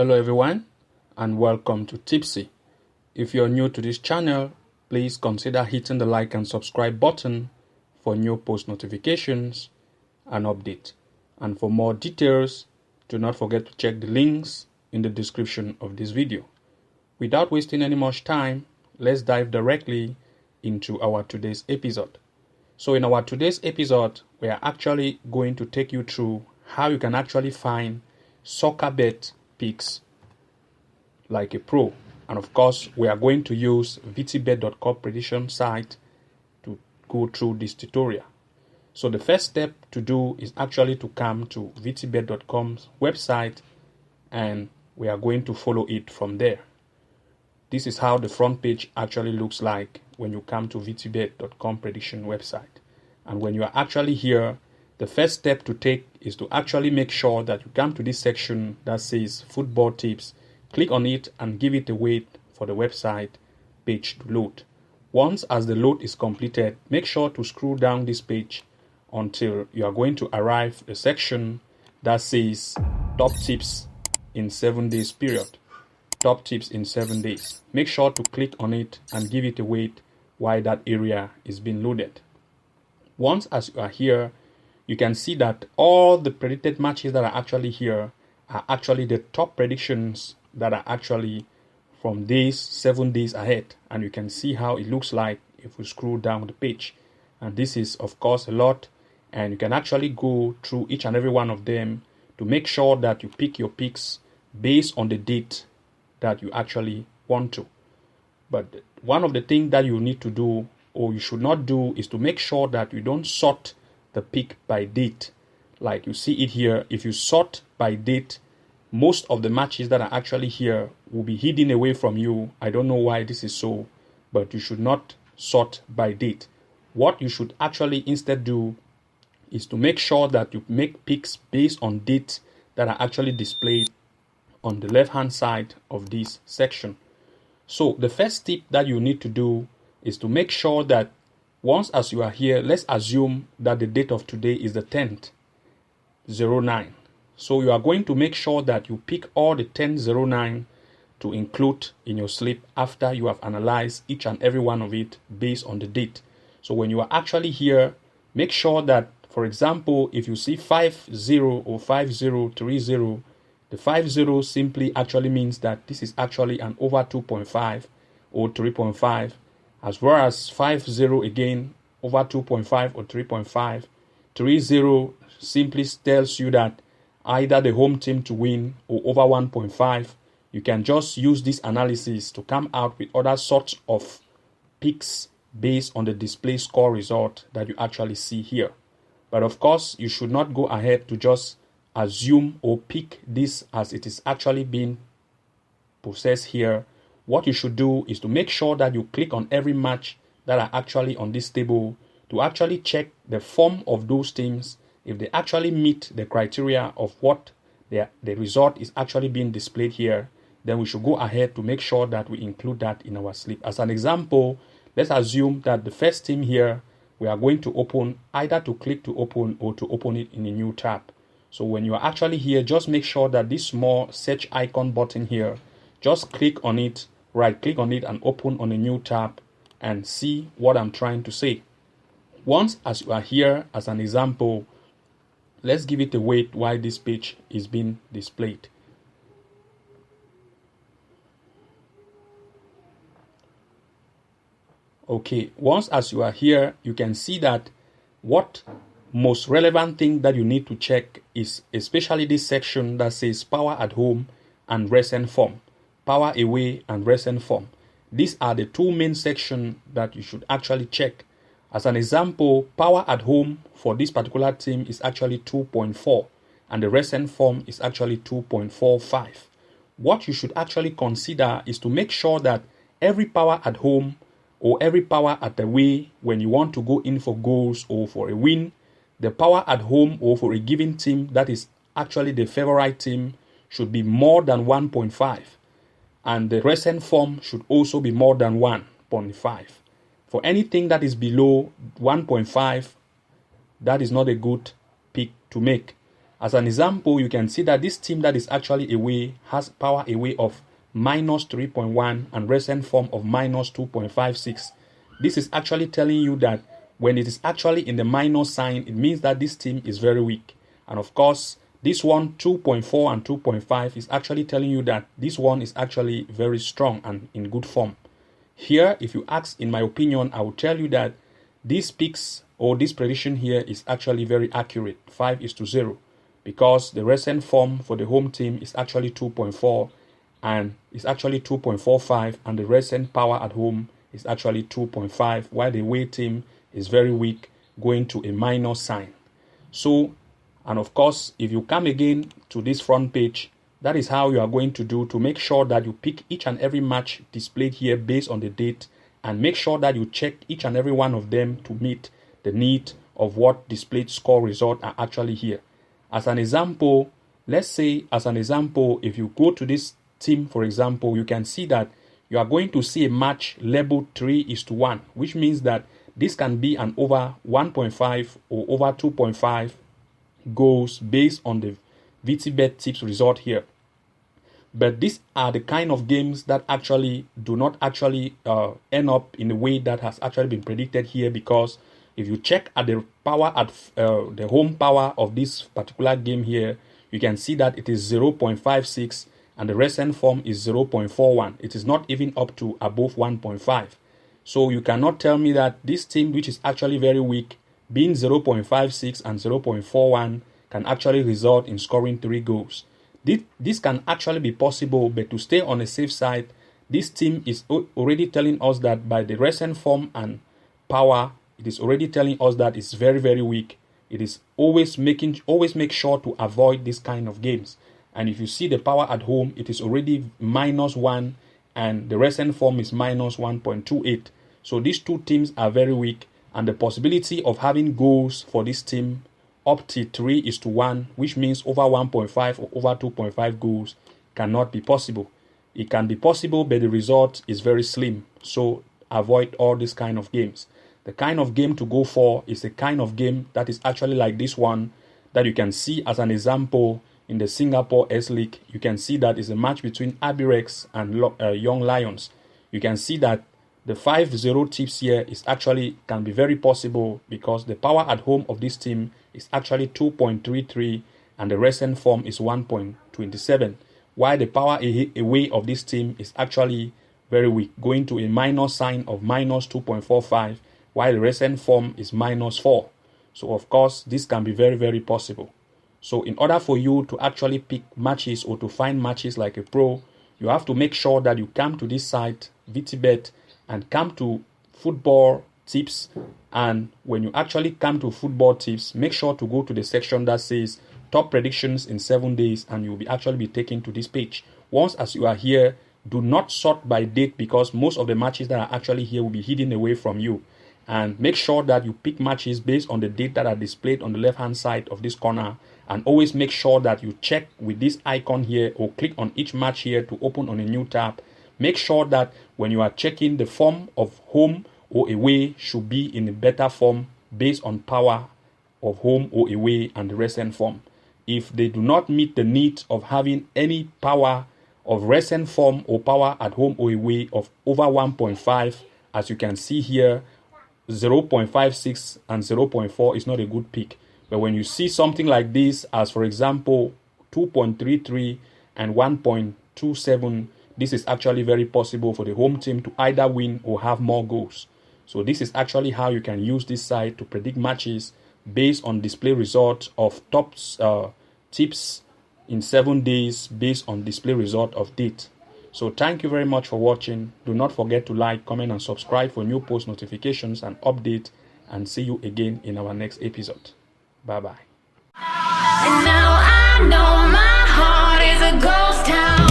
Hello everyone and welcome to Tipsy. If you're new to this channel, please consider hitting the like and subscribe button for new post notifications and updates. And for more details, do not forget to check the links in the description of this video. Without wasting any much time, let's dive directly into our today's episode. So in our today's episode, we are actually going to take you through how you can actually find soccer bet picks like a pro. And of course, we are going to use vtbet.com prediction site to go through this tutorial. So the first step to do is actually to come to vtbet.com's website, and we are going to follow it from there. This is how the front page actually looks like when you come to vtbet.com prediction website. And when you are actually here, the first step to take is to actually make sure that you come to this section that says football tips. Click on it and give it a wait for the website page to load. Once as the load is completed, make sure to scroll down this page until you are going to arrive at a section that says top tips in 7 days period. Top tips in 7 days. Make sure to click on it and give it a wait while that area is being loaded. Once as you are here, you can see that all the predicted matches that are actually here are actually the top predictions that are actually from 7 days ahead. And you can see how it looks like if we scroll down the page. And this is of course a lot, and you can actually go through each and every one of them to make sure that you pick your picks based on the date that you actually want to. But one of the things that you need to do, or you should not do, is to make sure that you don't sort the pick by date. Like you see it here, if you sort by date, most of the matches that are actually here will be hidden away from you. I don't know why this is so, but you should not sort by date. What you should actually instead do is to make sure that you make picks based on dates that are actually displayed on the left hand side of this section. So the first tip that you need to do is to make sure that once as you are here, let's assume that the date of today is the 10th, 09. So you are going to make sure that you pick all the 1009 to include in your slip after you have analyzed each and every one of it based on the date. So when you are actually here, make sure that, for example, if you see 50 or 5030, the 50 simply actually means that this is actually an over 2.5 or 3.5, as well as 50 again over 2.5 or 3.5. 30 simply tells you that either the home team to win or over 1.5. You can just use this analysis to come out with other sorts of picks based on the display score result that you actually see here. But of course, you should not go ahead to just assume or pick this as it is actually being processed here. What you should do is to make sure that you click on every match that are actually on this table to actually check the form of those teams. If they actually meet the criteria of what the result is actually being displayed here, then we should go ahead to make sure that we include that in our slip. As an example, let's assume that the first team here, we are going to open, either to click to open or to open it in a new tab. So when you are actually here, just make sure that this small search icon button here, just click on it, right click on it and open on a new tab and see what I'm trying to say. Once as you are here, as an example, let's give it a wait while this page is being displayed. Okay, once as you are here, you can see that what most relevant thing that you need to check is especially this section that says power at home and recent form. Power away and recent form. These are the two main sections that you should actually check. As an example, power at home for this particular team is actually 2.4 and the recent form is actually 2.45. What you should actually consider is to make sure that every power at home or every power at away, when you want to go in for goals or for a win, the power at home or for a given team that is actually the favorite team should be more than 1.5, and the recent form should also be more than 1.5. For anything that is below 1.5, that is not a good pick to make. As an example, you can see that this team that is actually away has power away of minus 3.1 and recent form of minus 2.56. This is actually telling you that when it is actually in the minus sign, it means that this team is very weak. And of course, this one, 2.4 and 2.5, is actually telling you that this one is actually very strong and in good form. Here, if you ask, in my opinion, I will tell you that these picks or this prediction here is actually very accurate, 5:0, because the recent form for the home team is actually 2.4 and it's actually 2.45, and the recent power at home is actually 2.5, while the away team is very weak, going to a minus sign. So, and of course, if you come again to this front page, that is how you are going to do to make sure that you pick each and every match displayed here based on the date, and make sure that you check each and every one of them to meet the need of what displayed score result are actually here. As an example, let's say if you go to this team, for example, you can see that you are going to see a match labeled 3:1, which means that this can be an over 1.5 or over 2.5 goals based on the VTBet tips result here. But these are the kind of games that actually do not actually end up in the way that has actually been predicted here, because if you check at the power at the home power of this particular game here, you can see that it is 0.56 and the recent form is 0.41. It is not even up to above 1.5. So you cannot tell me that this team, which is actually very weak, being 0.56 and 0.41, can actually result in scoring 3 goals. This can actually be possible, but to stay on the safe side, this team is already telling us that by the recent form and power, it is already telling us that it's very, very weak. It is always make sure to avoid this kind of games. And if you see the power at home, it is already -1 and the recent form is -1.28. So these two teams are very weak, and the possibility of having goals for this team up to 3:1, which means over 1.5 or over 2.5 goals, cannot be possible. It can be possible, but the result is very slim. So avoid all these kind of games. The kind of game to go for is a kind of game that is actually like this one that you can see as an example in the Singapore S-League. You can see that it's a match between Abirex and Young Lions. You can see that the 5-0 tips here is actually can be very possible, because the power at home of this team is actually 2.33 and the recent form is 1.27, while the power away of this team is actually very weak, going to a minus sign of -2.45, while the recent form is -4. So of course, this can be very, very possible. So in order for you to actually pick matches or to find matches like a pro, you have to make sure that you come to this site, VTBet, and come to football tips. And when you actually come to football tips, make sure to go to the section that says top predictions in 7 days, and you'll be actually be taken to this page. Once as you are here, do not sort by date, because most of the matches that are actually here will be hidden away from you. And make sure that you pick matches based on the date that are displayed on the left hand side of this corner, and always make sure that you check with this icon here or click on each match here to open on a new tab. Make sure that when you are checking, the form of home or away should be in a better form based on power of home or away and the recent form. If they do not meet the need of having any power of recent form or power at home or away of over 1.5, as you can see here, 0.56 and 0.4 is not a good pick. But when you see something like this, as for example 2.33 and 1.27, this is actually very possible for the home team to either win or have more goals. So this is actually how you can use this site to predict matches based on display results of top tips in 7 days based on display result of date. So thank you very much for watching. Do not forget to like, comment and subscribe for new post notifications and update, and see you again in our next episode. Bye bye. And now I know my heart is a ghost town.